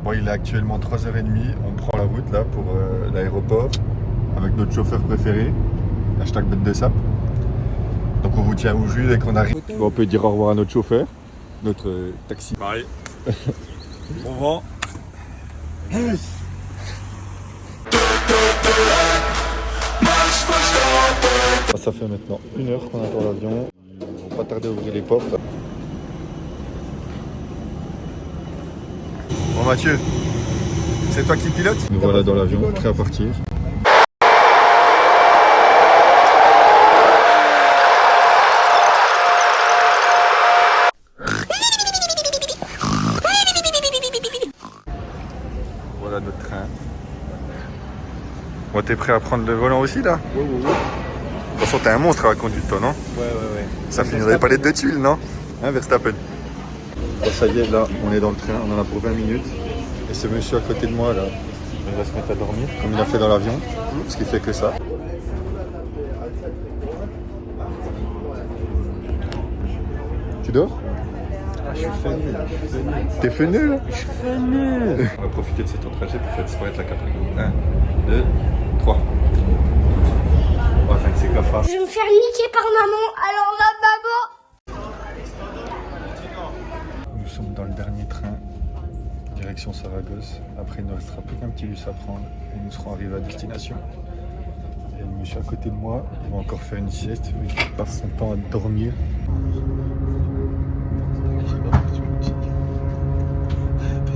Bon, il est actuellement 3h30, on prend la route là pour l'aéroport avec notre chauffeur préféré, hashtag bête de sap. Donc on vous tient au jus dès qu'on arrive. Bon, on peut dire au revoir à notre chauffeur, notre taxi. Pareil. Bon vent. Ça fait maintenant 1 heure qu'on attend l'avion. On va pas tarder à ouvrir les portes. Bon Mathieu, c'est toi qui pilote? Nous voilà dans l'avion, prêt à partir. Voilà notre train. Bon, t'es prêt à prendre le volant aussi là? Ouais. De toute façon, t'es un monstre à la conduite, toi, non? Ouais. Ça finirait pas les 2 tuiles, non? Hein, Verstappen? Bon, ça y est, là, on est dans le train, on en a pour 20 minutes. Et ce monsieur à côté de moi, là, il va se mettre à dormir, comme il a fait dans l'avion, parce qu'il fait que ça. Tu dors? Ah, je suis fenu. T'es fenu, là? Je suis fenu. On va profiter de cet temps de trajet pour faire disparaître la Capri. 1, 2, 3. Oh, attends, c'est cafard. Je vais me faire niquer par maman, alors là, maman. Nous sommes dans le dernier train, direction Saragosse. Après, il ne restera plus qu'un petit bus à prendre et nous serons arrivés à destination. Et le monsieur à côté de moi, il va encore faire une sieste, il passe son temps à dormir.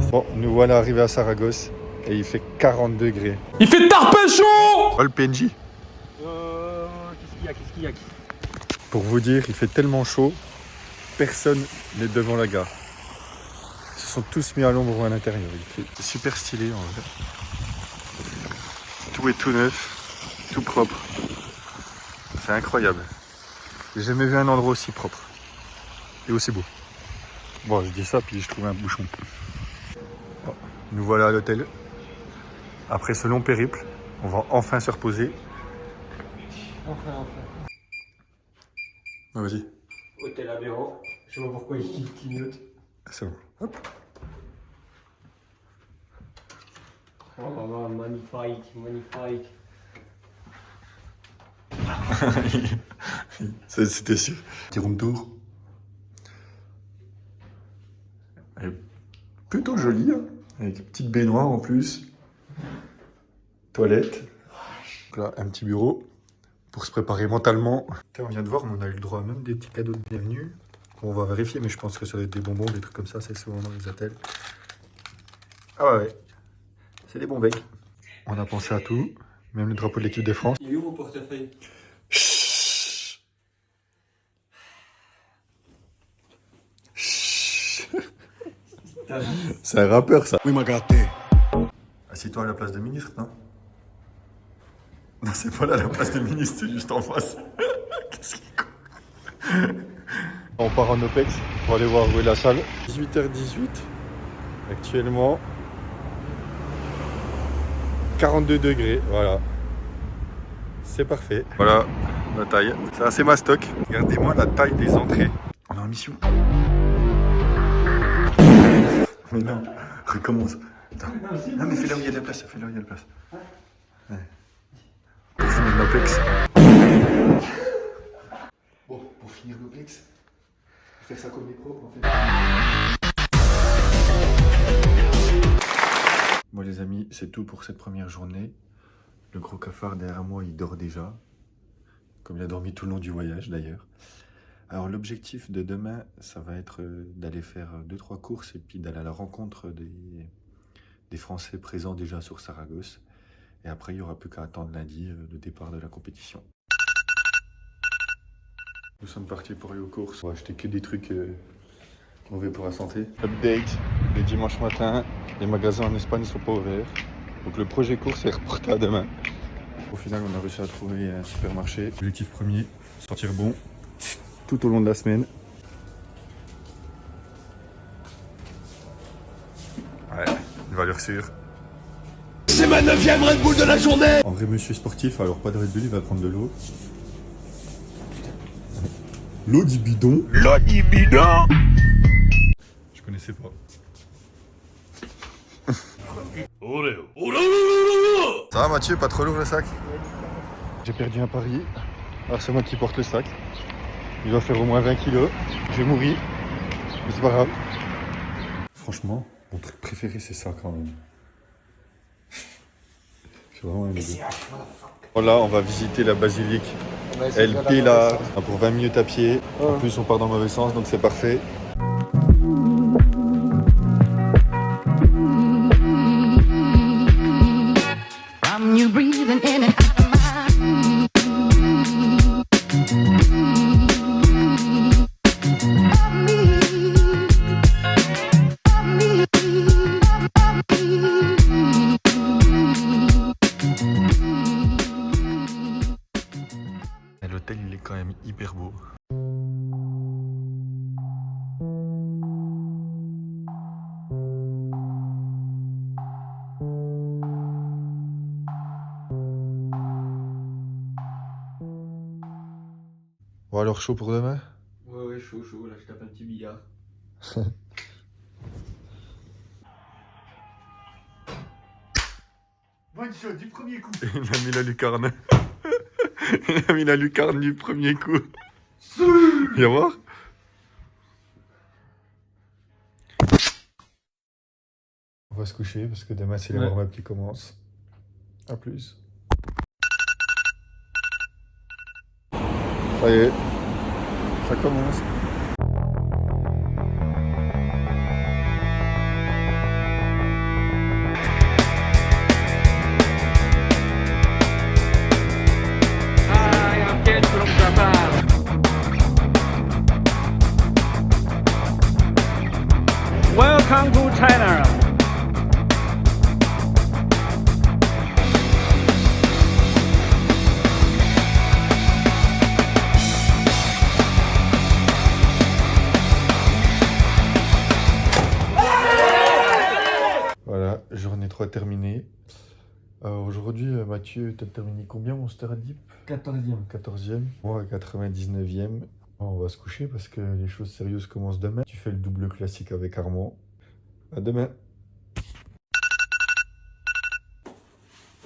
Bon, nous voilà arrivés à Saragosse et il fait 40 degrés. Il fait tarpéchon. Oh, le PNJ. Qu'est-ce qu'il y a Pour vous dire, il fait tellement chaud, personne n'est devant la gare. Ils se sont tous mis à l'ombre ou à l'intérieur. C'est super stylé en vrai. Tout est tout neuf, tout propre. C'est incroyable. J'ai jamais vu un endroit aussi propre et aussi beau. Bon, je dis ça puis je trouve un bouchon. Bon, nous voilà à l'hôtel. Après ce long périple, on va enfin se reposer. Enfin. Ah, vas-y. Hôtel aberrant. Je sais pas pourquoi il clignote. C'est bon. Hop. Oh maman, magnifique. C'était sûr. Petit room tour. Elle est plutôt jolie, hein, avec une petite baignoire en plus. Toilette. Donc là, un petit bureau pour se préparer mentalement. On vient de voir, mais on a eu le droit à même des petits cadeaux de bienvenue. On va vérifier, mais je pense que ça va être des bonbons, des trucs comme ça, c'est souvent dans les hôtels. Ah ouais, c'est des bons becs. On a pensé à tout, même le drapeau de l'équipe de France. Il est où mon portefeuille? Chut. Chut. C'est un rappeur, ça. Oui, m'a gâté. Assieds-toi à la place de ministre, non? Non, c'est pas là la place de ministre, c'est juste en face. Qu'est-ce qu'il est con. On part en OPEX pour aller voir où est la salle. 18h18. Actuellement, 42 degrés, voilà. C'est parfait. Voilà la taille. C'est assez mastoc. Regardez-moi la taille des entrées. On est en mission. Mais non, recommence. Attends. Non mais fais là où il y a de la place, fais là où il y a de la place. Ouais. Pour finir l'OPEX. Bon, pour finir l'OPEX, faire ça comme les pros en fait. Bon les amis, c'est tout pour cette première journée. Le gros cafard derrière moi, il dort déjà. Comme il a dormi tout le long du voyage d'ailleurs. Alors l'objectif de demain, ça va être d'aller faire 2-3 courses et puis d'aller à la rencontre des Français présents déjà sur Saragosse. Et après, il n'y aura plus qu'à attendre lundi le départ de la compétition. Nous sommes partis pour aller aux courses. On va acheter que des trucs mauvais pour la santé. Update, le dimanche matin, les magasins en Espagne ne sont pas ouverts. Donc le projet course est reporté à demain. Au final, on a réussi à trouver un supermarché. Objectif premier, sortir bon tout au long de la semaine. Ouais, une valeur sûre. C'est ma 9e Red Bull de la journée. En vrai, monsieur sportif, alors pas de Red Bull, il va prendre de l'eau. L'eau du bidon. L'eau du bidon. Je connaissais pas. Ça va Mathieu, pas trop lourd le sac? J'ai perdu un pari, alors c'est moi qui porte le sac. Il doit faire au moins 20 kilos, je vais mourir, mais c'est pas grave. Franchement, mon truc préféré c'est ça quand même. J'ai vraiment aimé. Voilà, on va visiter la basilique El Pilar pour 20 minutes à pied. En plus on part dans le mauvais sens donc c'est parfait. You breathing in and out of my L'hôtel il est quand même hyper beau. Bon alors chaud pour demain? Ouais, chaud, là je tape un petit billard. Bonne chose du premier coup. Il a mis la lucarne. Il a mis la lucarne du premier coup. Viens voir. On va se coucher parce que demain c'est les warm-up qui commencent. A plus. Ça y est, ça commence. Welcome to China. Voilà, journée 3 terminée. Aujourd'hui, Mathieu, t'as terminé combien mon Star Deep? 14e. 14e. Moi, 99e. On va se coucher parce que les choses sérieuses commencent demain. Tu fais le double classique avec Armand. À demain.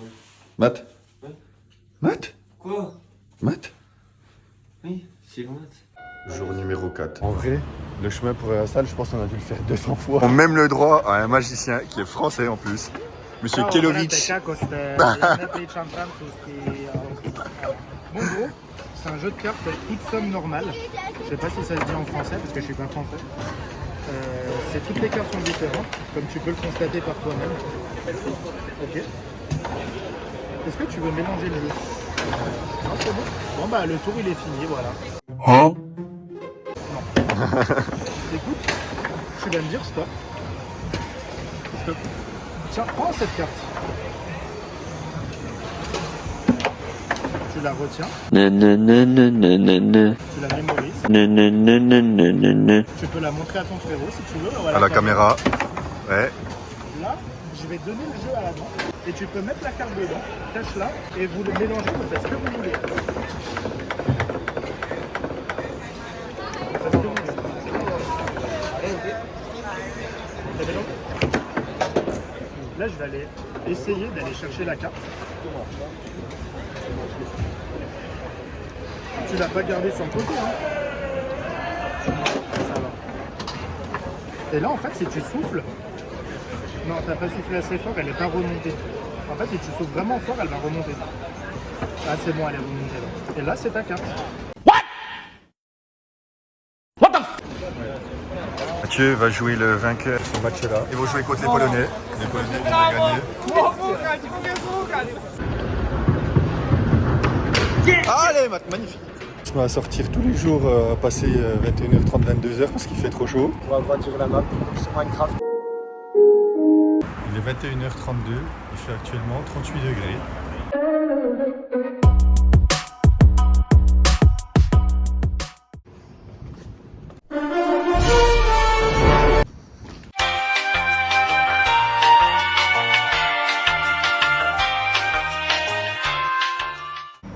Oui. Matt? Oui. Matt? Quoi? Matt? Oui, c'est loin. Jour numéro 4. En vrai, le chemin pour aller à la salle, je pense qu'on a dû le faire 200 fois. On a même le droit à un magicien qui est français en plus. Monsieur Kelovic. Bonjour, c'est un jeu de cartes toute somme normale. Je sais pas si ça se dit en français parce que je suis pas français. Toutes les cartes sont différentes, comme tu peux le constater par toi-même. Ok. Est-ce que tu veux mélanger le jeu? Non, c'est bon. Bon bah le tour il est fini, voilà. Hein? Écoute, tu vas me dire stop. Stop. Tiens, prends cette carte. Tu la retiens. Tu la mémorises. Tu peux la montrer à ton frérot si tu veux. À la caméra. Ouais. Là, je vais donner le jeu à la main. Et tu peux mettre la carte dedans, cache-la, et vous le mélangez, vous faites ce que vous voulez. Faites ce que vous voulez. T'as mélangé? Là, je vais aller essayer d'aller chercher la carte. Tu l'as pas gardée sur le côté, hein? Ça va. Et là, en fait, si tu souffles, non, t'as pas soufflé assez fort, elle n'est pas remontée. En fait, si tu souffles vraiment fort, elle va remonter. Ah, c'est bon, elle est remontée là. Et là, c'est ta carte. Mathieu va jouer le vainqueur de ce match-là. Ils vont jouer contre les Polonais. Les Polonais vont gagner. Allez, Matt, magnifique. Je vais sortir tous les jours à passer 21h30, 22h parce qu'il fait trop chaud. On va grandir la map sur Minecraft. Il est 21h32, il fait actuellement 38 degrés.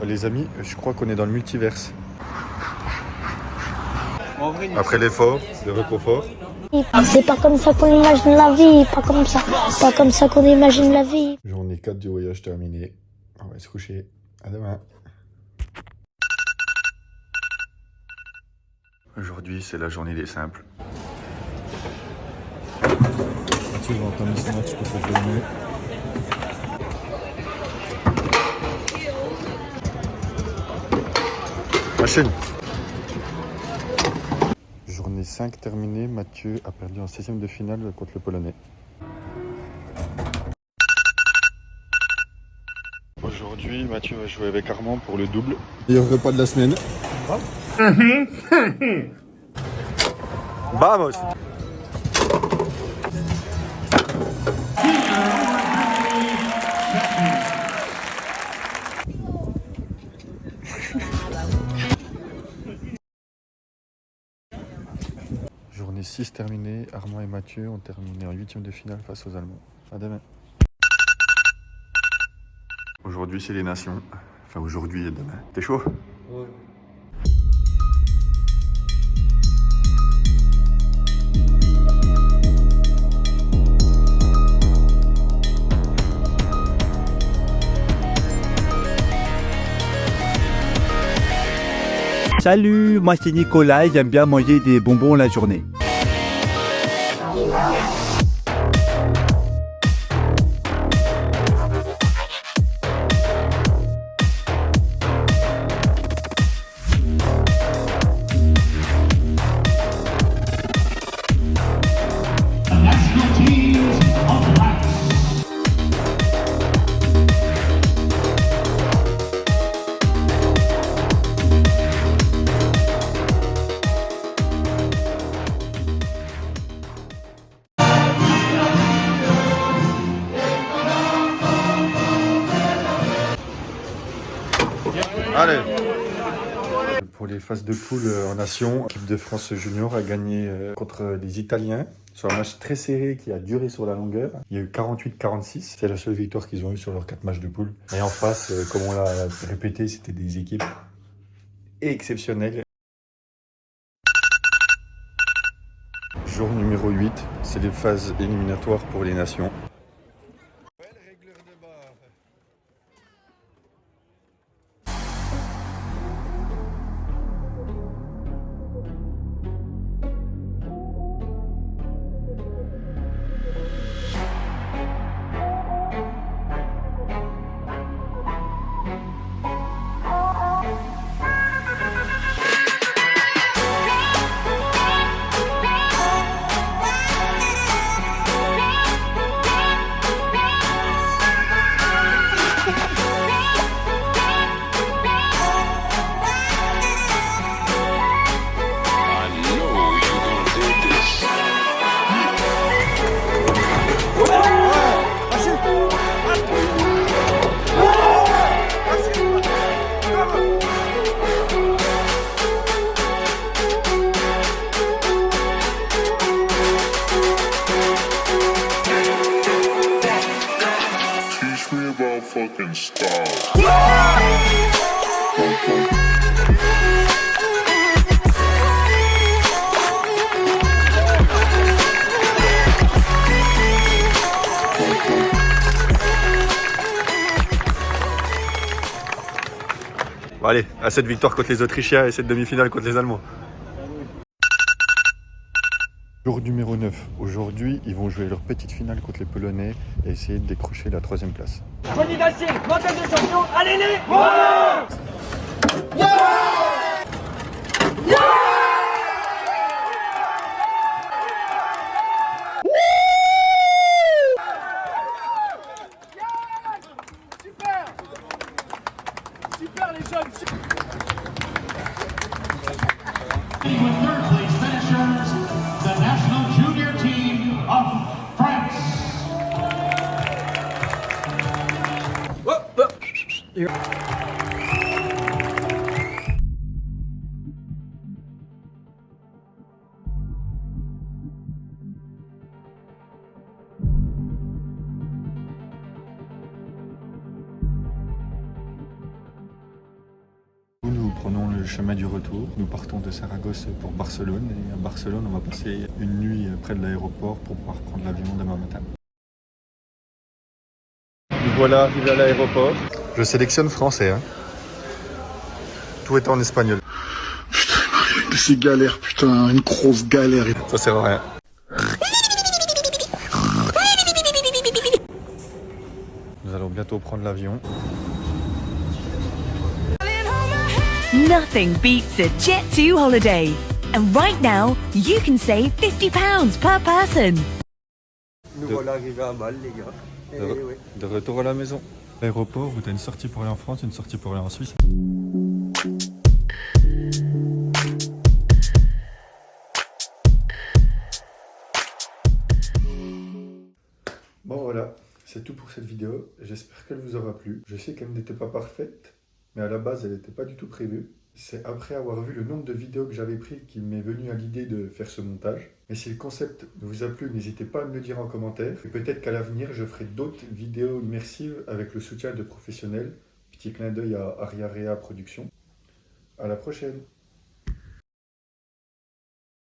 Les amis, je crois qu'on est dans le multiverse. En vrai, Après l'effort, le réconfort. C'est pas comme ça qu'on imagine la vie, pas comme ça. Pas comme ça qu'on imagine la vie. Journée 4 du voyage terminée. On va se coucher. À demain. Aujourd'hui, c'est la journée des simples. Mathieu va entamer son match contre le Polonais. Machine. Journée 5 terminée, Mathieu a perdu en 16e de finale contre le Polonais. Aujourd'hui, Mathieu va jouer avec Armand pour le double. Meilleur repas de la semaine. Vamos! Journée 6 terminée, Armand et Mathieu ont terminé en 8e de finale face aux Allemands. À demain. Aujourd'hui, c'est les nations. Enfin, aujourd'hui et demain. T'es chaud? Ouais. Salut, moi c'est Nicolas, j'aime bien manger des bonbons la journée. Allez. Pour les phases de poule en nation, l'équipe de France Junior a gagné contre les Italiens sur un match très serré qui a duré sur la longueur. Il y a eu 48-46. C'est la seule victoire qu'ils ont eue sur leurs 4 matchs de poule. Et en face, comme on l'a répété, c'était des équipes exceptionnelles. Jour numéro 8, c'est les phases éliminatoires pour les nations. Fucking stars. Bon, allez, à cette victoire contre les Autrichiens et cette demi-finale contre les Allemands. Jour numéro 9. Aujourd'hui, ils vont jouer leur petite finale contre les Polonais et essayer de décrocher la 3e place. Johnny Dacier, mondial de champion, allez les Super! Super les jeunes! Third place finishers, the national junior team of France. Nous prenons le chemin du retour. Nous partons de Saragosse pour Barcelone et à Barcelone on va passer une nuit près de l'aéroport pour pouvoir prendre l'avion demain matin. Nous voilà arrivés à l'aéroport. Je sélectionne français. Tout est en espagnol. Putain, c'est galère, putain, une grosse galère. Ça sert à rien. Nous allons bientôt prendre l'avion. Nothing beats a Jet2 holiday. And right now, you can save £50 per person. Nous voilà arrivés à Bâle, les gars. De retour à la maison. L'aéroport où tu as une sortie pour aller en France et une sortie pour aller en Suisse. Bon voilà, c'est tout pour cette vidéo. J'espère qu'elle vous aura plu. Je sais qu'elle n'était pas parfaite, mais à la base elle n'était pas du tout prévue. C'est après avoir vu le nombre de vidéos que j'avais prises qu'il m'est venu à l'idée de faire ce montage. Mais si le concept vous a plu, n'hésitez pas à me le dire en commentaire. Et peut-être qu'à l'avenir, je ferai d'autres vidéos immersives avec le soutien de professionnels. Petit clin d'œil à Ariarea Productions. À la prochaine!